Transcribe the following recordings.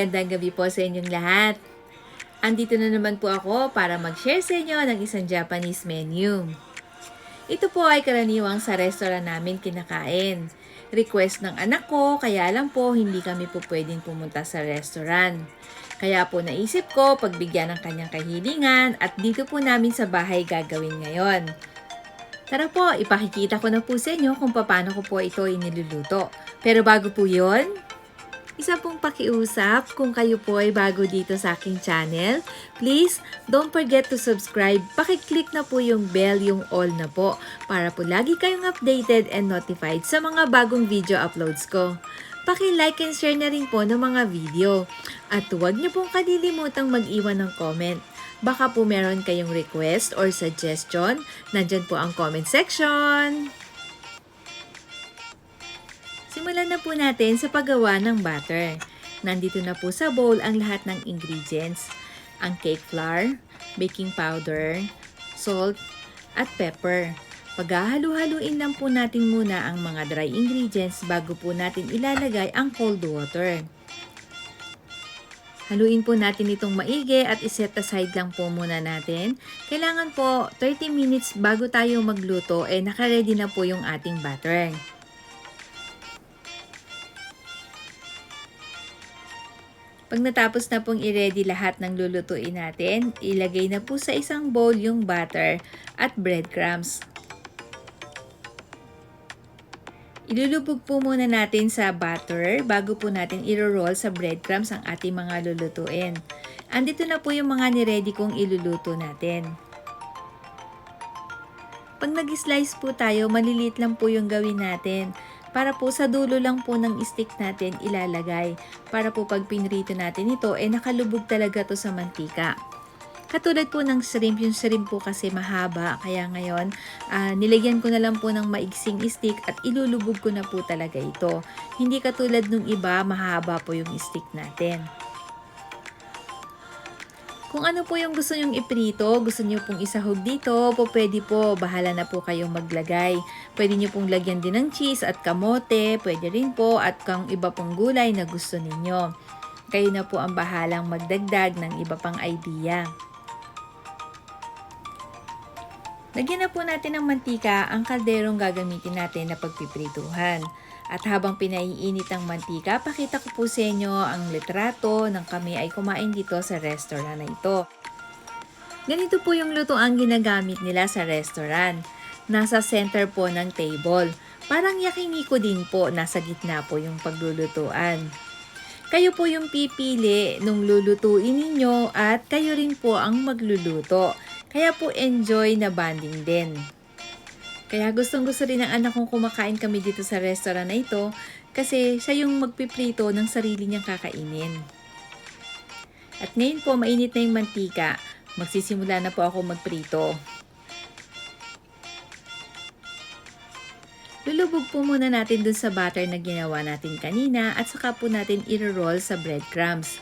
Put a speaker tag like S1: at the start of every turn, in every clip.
S1: magandang gabi po sa inyong lahat. Andito na naman po ako para mag-share sa inyo ng isang Japanese menu. Ito po ay karaniwang sa restaurant namin kinakain. Request ng anak ko, kaya lang po hindi kami po pwedeng pumunta sa restaurant. Kaya po naisip ko pagbigyan ng kanyang kahilingan at dito po namin sa bahay gagawin ngayon. Tara po, ipakikita ko na po sa inyo kung paano ko po ito iniluluto. Pero bago po yun, isa pong pakiusap, kung kayo po ay bago dito sa aking channel, please don't forget to subscribe. Pakiclick na po yung bell, yung all na po, para po lagi kayong updated and notified sa mga bagong video uploads ko. Paki-like and share na rin po ng mga video. At huwag niyo pong kalilimutang mag-iwan ng comment. Baka po meron kayong request or suggestion, nandyan po ang comment section. Simulan na po natin sa paggawa ng butter. Nandito na po sa bowl ang lahat ng ingredients. Ang cake flour, baking powder, salt, at pepper. Paghahalu-haluin lang po natin muna ang mga dry ingredients bago po natin ilalagay ang cold water. Haluin po natin itong maigi at iset aside lang po muna natin. Kailangan po 30 minutes bago tayo magluto naka-ready na po yung ating butter. Pag natapos na pong i-ready lahat ng lulutuin natin, ilagay na po sa isang bowl yung butter at breadcrumbs. Ilulubog po muna natin sa butter bago po natin i-roll sa breadcrumbs ang ating mga lulutuin. Andito na po yung mga ni-ready kong iluluto natin. Pag nag-slice po tayo, maliliit lang po yung gawin natin. Para po sa dulo lang po ng stick natin ilalagay. Para po pag pinrito natin ito, nakalubog talaga to sa mantika. Katulad po ng shrimp, yung shrimp po kasi mahaba. Kaya ngayon, nilagyan ko na lang po ng maigsing stick at ilulubog ko na po talaga ito. Hindi katulad nung iba, mahaba po yung stick natin. Kung ano po yung gusto nyong iprito, gusto nyo pong isahog dito, pwede po, bahala na po kayong maglagay. Pwede nyo pong lagyan din ng cheese at kamote, pwede rin po, at kung iba pong gulay na gusto ninyo. Kayo na po ang bahalang magdagdag ng iba pang idea. Lagyan na po natin ng mantika ang kalderong gagamitin natin na pagpiprituhan. At habang pinaiinit ang mantika, pakita ko po sa inyo ang litrato ng kami ay kumain dito sa restaurant na ito. Ganito po yung lutoang ginagamit nila sa restaurant. Nasa center po ng table. Parang yakiniku din po, nasa gitna po yung paglulutuan. Kayo po yung pipili nung lulutuin ninyo at kayo rin po ang magluluto. Kaya po enjoy na bonding din. Kaya gustong-gusto rin ng anak kong kumakain kami dito sa restaurant na ito kasi siya yung magpiprito ng sarili niyang kakainin. At ngayon po, mainit na yung mantika. Magsisimula na po ako magprito. Lulubog po muna natin dun sa butter na ginawa natin kanina at saka po natin i-roll sa breadcrumbs.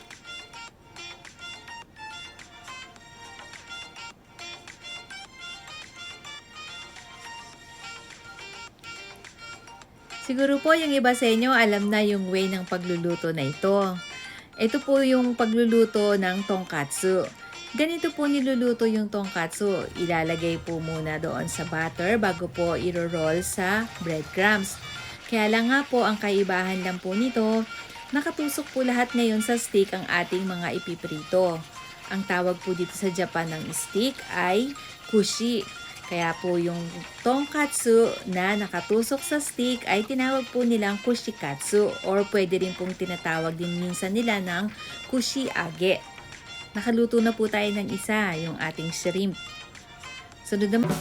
S1: Siguro po yung iba sa inyo alam na yung way ng pagluluto na ito. Ito po yung pagluluto ng tonkatsu. Ganito po niluluto yung tonkatsu. Ilalagay po muna doon sa butter bago po i-roll sa breadcrumbs. Kaya lang nga po ang kaibahan lang po nito, nakatusok po lahat ngayon sa stick ang ating mga ipiprito. Ang tawag po dito sa Japan ng stick ay kushi. Kaya po yung tonkatsu na nakatusok sa stick ay tinawag po nilang kushikatsu or pwede rin pong tinatawag din minsan nila ng kushiage. Nakaluto na po tayo ng isa, yung ating shrimp. Sunod naman.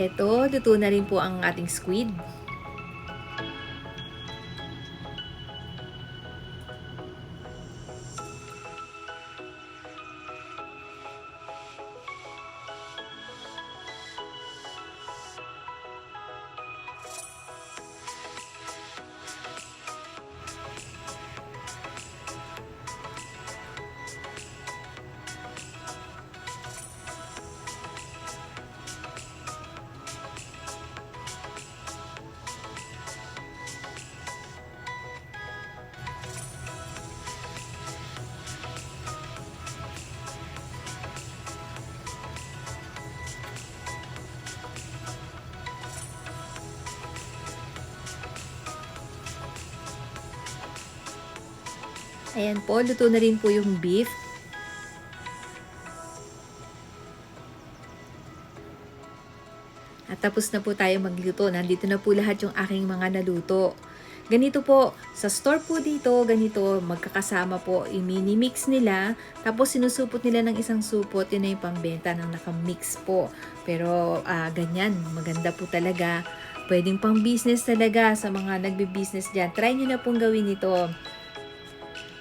S1: Eto, luto na rin po ang ating squid. Ayan po, luto na rin po yung beef. At tapos na po tayo magluto. Nandito na po lahat yung aking mga naluto. Ganito po, sa store po dito, ganito, magkakasama po, i-mini-mix nila, tapos sinusupot nila ng isang supot, yun na yung pambenta ng nakamix po. Pero ganyan, maganda po talaga. Pwedeng pang business talaga sa mga nagbe-business dyan. Try nyo na pong gawin ito.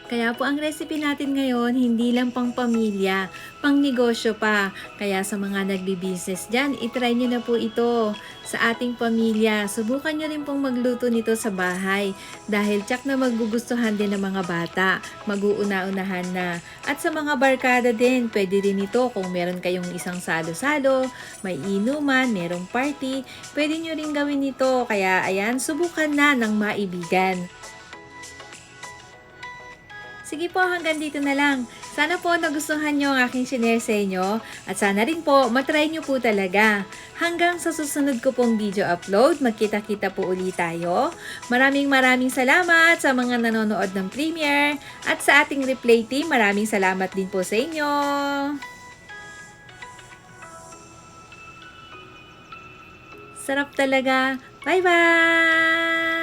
S1: Kaya po ang recipe natin ngayon, hindi lang pang pamilya, pang negosyo pa. Kaya sa mga nagbi-business dyan, itry nyo na po ito sa ating pamilya. Subukan nyo rin pong magluto nito sa bahay dahil tsak na magugustuhan din ng mga bata. Mag-uuna-unahan na. At sa mga barkada din, pwede din ito kung meron kayong isang salo-salo, may inuman, merong party, pwede nyo rin gawin ito. Kaya ayan, subukan na ng maibigan. Sige po, hanggang dito na lang. Sana po nagustuhan nyo ang aking share sa inyo at sana rin po matry nyo po talaga. Hanggang sa susunod ko pong video upload, magkita-kita po ulit tayo. Maraming salamat sa mga nanonood ng premiere at sa ating replay team, maraming salamat din po sa inyo. Sarap talaga. Bye-bye!